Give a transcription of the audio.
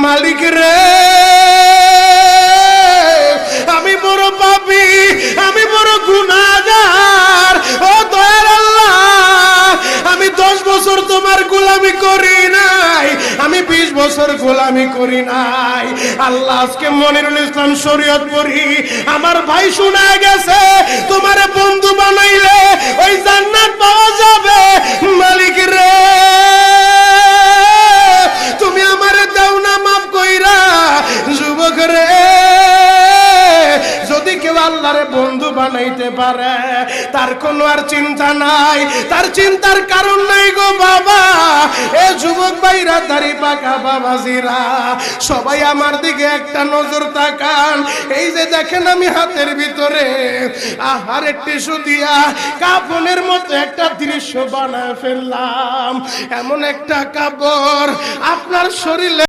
মালিক রে আমি বড় পাপী, আমি বড় গুনাহগার। ও দয়ার আল্লাহ, আমি 10 বছর তোমার গোলামি করি নাই, আমি 20 বছর গোলামি করি নাই। আল্লাহ আজকে মনিরুল ইসলাম শরীয়তপুরি আমার ভাই শোনা গেছে তোমারে বন্ধু বানাইলে ওই জান্নাত পাওয়া যাবে। মালিক রে তুমি আমারে দাও না মাফ কইরা। যুবক রে যদি কেউ আল্লাহরে বন্ধু বানাইতে পারে তার কোনো আর চিন্তা নাই, তার চিন্তার কারণ নাই গো বাবা। এ যুবক ভাইরা, দাড়ি পাকা বাবাজিরা, সবাই আমার দিকে একটা নজর তাকান। এই যে দেখেন আমি হাতের ভিতরে আহারে টিস্যু দিয়া কাফনের মতো একটা দৃশ্য বানায় ফেললাম। এমন একটা কাপড় আপনার শরীরে